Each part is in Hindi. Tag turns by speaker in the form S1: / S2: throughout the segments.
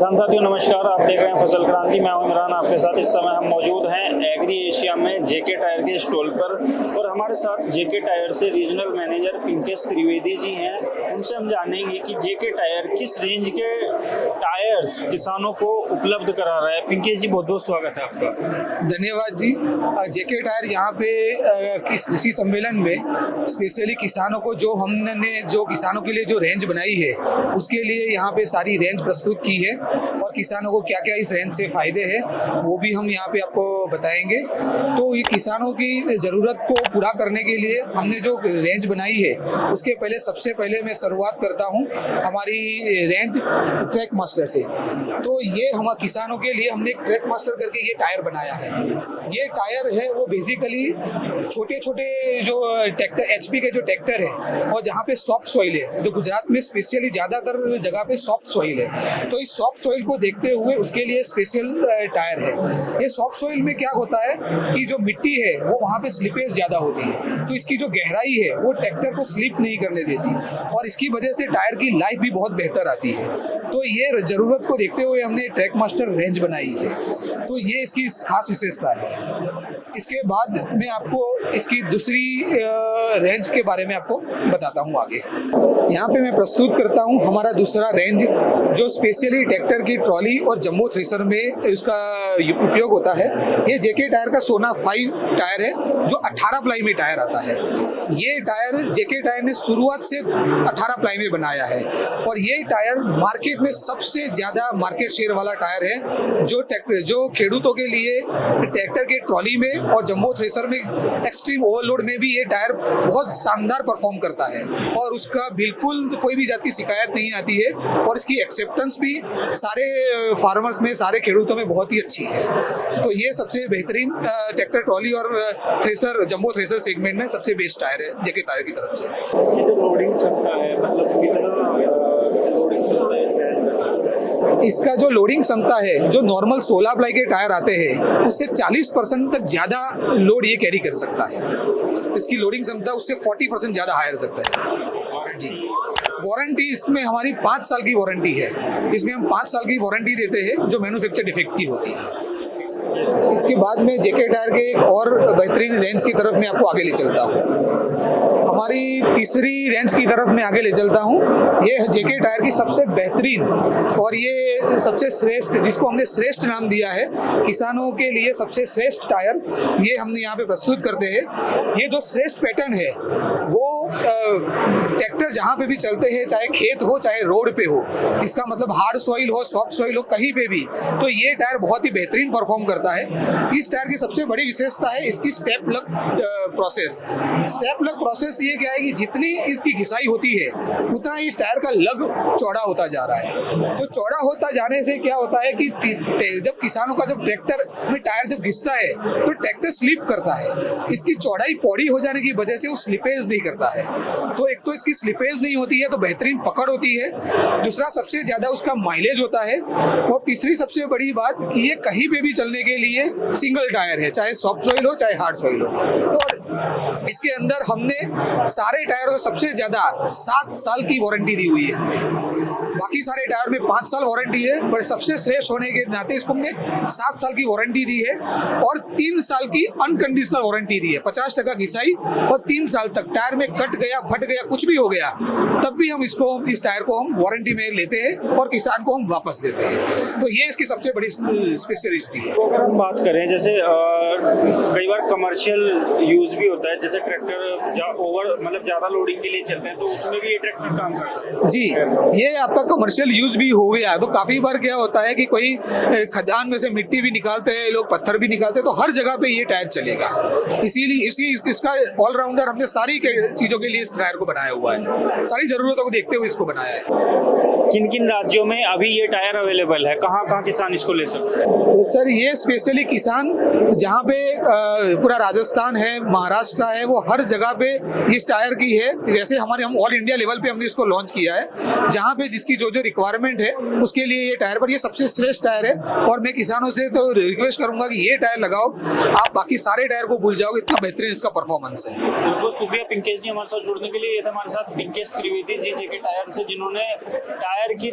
S1: किसान साथियों नमस्कार, आप देख रहे हैं फसल क्रांति। मैं हूं इमरान, आपके साथ। इस समय हम मौजूद हैं एग्री एशिया में जेके टायर के स्टॉल पर और हमारे साथ जेके टायर से रीजनल मैनेजर पिंकेश त्रिवेदी जी हैं। उनसे हम जानेंगे कि जेके टायर किस रेंज के टायर्स किसानों को उपलब्ध करा रहा है। पिंकेश जी, बहुत बहुत स्वागत है आपका।
S2: धन्यवाद जी। जेके टायर यहाँ पे इस कृषि सम्मेलन में स्पेशली किसानों को जो किसानों के लिए जो रेंज बनाई है उसके लिए यहाँ पे सारी रेंज प्रस्तुत की है और किसानों को क्या क्या इस रेंज से फ़ायदे हैं वो भी हम यहाँ पे आपको बताएंगे। तो ये किसानों की ज़रूरत को पूरा करने के लिए हमने जो रेंज बनाई है उसके पहले सबसे पहले मैं शुरुआत करता हूँ हमारी रेंज ट्रैक मास्टर से। तो ये हम किसानों के लिए हमने ट्रैक मास्टर करके ये टायर बनाया है। ये टायर है वो बेसिकली छोटे छोटे जो ट्रैक्टर एचपी के जो ट्रैक्टर है और जहाँ पे सॉफ्ट सॉइल है, जो गुजरात में स्पेशली ज़्यादातर जगह पे सॉफ्ट सॉइल है, तो इस सॉफ्ट सॉइल को देखते हुए उसके लिए स्पेशल टायर है। ये सॉफ्ट सॉइल में क्या होता है कि जो मिट्टी है वो वहाँ पे स्लिपेज ज़्यादा होती है, तो इसकी जो गहराई है वो ट्रैक्टर को स्लिप नहीं करने देती और इसकी वजह से टायर की लाइफ भी बहुत बेहतर आती है। तो ये ज़रूरत को देखते हुए हमने ट्रैक मास्टर रेंज बनाई है। तो ये इसकी खास विशेषता है। इसके बाद मैं आपको इसकी दूसरी रेंज के बारे में आपको बताता हूँ आगे। यहाँ पे मैं प्रस्तुत करता हूँ हमारा दूसरा रेंज जो स्पेशली ट्रैक्टर की ट्रॉली और जंबो थ्रेशर में उसका उपयोग होता है। ये जेके टायर का सोना 5 टायर है जो 18 प्लाई में टायर आता है। ये टायर जेके टायर ने शुरुआत से 18 प्लाई में बनाया है और ये टायर मार्केट में सबसे ज़्यादा मार्केट शेयर वाला टायर है जो खेडूतों के लिए ट्रैक्टर के ट्रॉली में और जंबो थ्रेशर में एक्सट्रीम ओवरलोड में भी ये टायर बहुत शानदार परफॉर्म करता है और उसका बिल्कुल कोई भी जात की शिकायत नहीं आती है और इसकी एक्सेप्टेंस भी सारे फार्मर्स में, सारे खेडूतों में बहुत ही अच्छी है। तो ये सबसे बेहतरीन ट्रैक्टर ट्रॉली और थ्रेशर जंबो थ्रेशर सेगमेंट में सबसे बेस्ट टायर है जेके टायर की तरफ से।
S1: इसकी जो लोडिंग क्षमता है, मतलब कितना लोडिंग क्षमता है?
S2: इसका जो लोडिंग क्षमता है, जो नॉर्मल 16 प्लाई के टायर आते हैं उससे 40% तक ज़्यादा लोड ये कैरी कर सकता है। तो इसकी लोडिंग क्षमता उससे 40% ज़्यादा हायर सकता है जी। वारंटी इसमें हमारी 5 साल की वारंटी है। इसमें हम 5 साल की वारंटी देते हैं जो मैन्युफैक्चर डिफेक्ट की होती है। इसके बाद में जेके टायर के एक और बेहतरीन रेंज की तरफ मैं आपको आगे ले चलता हूँ। हमारी तीसरी रेंज की तरफ मैं आगे ले चलता हूँ। ये जेके टायर की सबसे बेहतरीन और ये सबसे श्रेष्ठ, जिसको हमने श्रेष्ठ नाम दिया है, किसानों के लिए सबसे श्रेष्ठ टायर ये हमने यहाँ पे प्रस्तुत करते हैं। ये जो श्रेष्ठ पैटर्न है वो ट्रैक्टर जहाँ पे भी चलते हैं, चाहे खेत हो चाहे रोड पे हो, इसका मतलब हार्ड सॉइल हो सॉफ्ट सॉइल हो, कहीं पे भी, तो ये टायर बहुत ही बेहतरीन परफॉर्म करता है। इस टायर की सबसे बड़ी विशेषता है इसकी स्टेप लग प्रोसेस। स्टेप लग प्रोसेस ये क्या है कि जितनी इसकी घिसाई होती है उतना इस टायर का लग चौड़ा होता जा रहा है। तो चौड़ा होता जाने से क्या होता है कि जब किसानों का जब ट्रैक्टर में टायर जब घिसता है तो ट्रैक्टर स्लिप करता है। इसकी चौड़ाई पौड़ी हो जाने की वजह से वो स्लिपेज नहीं करता है। तो एक तो इसकी स्लिपेज नहीं होती है तो बेहतरीन पकड़ होती है, दूसरा सबसे ज्यादा उसका माइलेज होता है और तीसरी सबसे बड़ी बात कि ये कहीं पे भी चलने के लिए सिंगल टायर है, चाहे सॉफ्ट सॉइल हो चाहे हार्ड सॉइल हो। तो इसके अंदर हमने सारे टायर को सबसे ज्यादा 7 साल की वारंटी दी हुई है। बाकी सारे टायर में 5 साल वारंटी है, पर सबसे श्रेष्ठ होने के नाते इसको हमने 7 साल की वारंटी दी है और 3 साल की अनकंडीशनल वारंटी दी है। 50% घिसाई और 3 साल तक टायर में कट गया, फट गया, कुछ भी हो गया तब भी हम इस टायर को हम वारंटी में लेते हैं और किसान को हम वापस देते हैं। तो ये इसकी सबसे बड़ी स्पेशलिटी है।
S1: तो अगर हम बात करें जैसे कई बार कमर्शियल यूज भी होता है, जैसे ट्रैक्टर मतलब ज्यादा लोडिंग के लिए चलते हैं, तो उसमें भी ये ट्रैक्टर काम करता है
S2: जी। ये आपका कमर्शियल यूज भी हो गया तो काफी बार क्या होता है कि कोई खदान में से मिट्टी भी निकालते हैं, लोग पत्थर भी निकालते हैं, तो हर जगह पे ये टायर चलेगा। इसीलिए इसका ऑलराउंडर हमने सारी चीजों के लिए इस टायर को बनाया हुआ है, सारी जरूरतों को देखते हुए इसको बनाया है।
S1: किन किन राज्यों में अभी ये टायर अवेलेबल है, कहाँ कहाँ किसान इसको ले सकते हैं?
S2: सर ये स्पेशली किसान जहाँ पे पूरा राजस्थान है, महाराष्ट्र है, वो हर जगह पे इस टायर की है। वैसे हम ऑल इंडिया लेवल पे हमने इसको लॉन्च किया है, जहाँ पे जिसकी जो रिक्वायरमेंट है उसके लिए ये टायर, पर ये सबसे श्रेष्ठ टायर है और मैं किसानों से तो रिक्वेस्ट करूंगा कि ये टायर लगाओ, आप बाकी सारे टायर को भूल जाओगे, इतना बेहतरीन इसका परफॉर्मेंस है।
S1: बहुत शुक्रिया पिंकेश जी हमारे साथ जुड़ने के लिए। ये थे हमारे साथ पिंकेश त्रिवेदी जी जेके टायर से, जिन्होंने टायर टायर की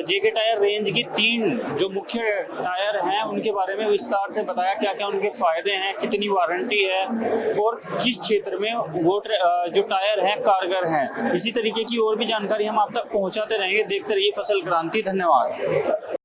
S1: जेके टायर रेंज की 3 जो मुख्य टायर हैं उनके बारे में विस्तार से बताया, क्या क्या उनके फायदे हैं, कितनी वारंटी है और किस क्षेत्र में वो जो टायर हैं कारगर हैं। इसी तरीके की और भी जानकारी हम आप तक पहुंचाते रहेंगे। देखते रहिए फसल क्रांति। धन्यवाद।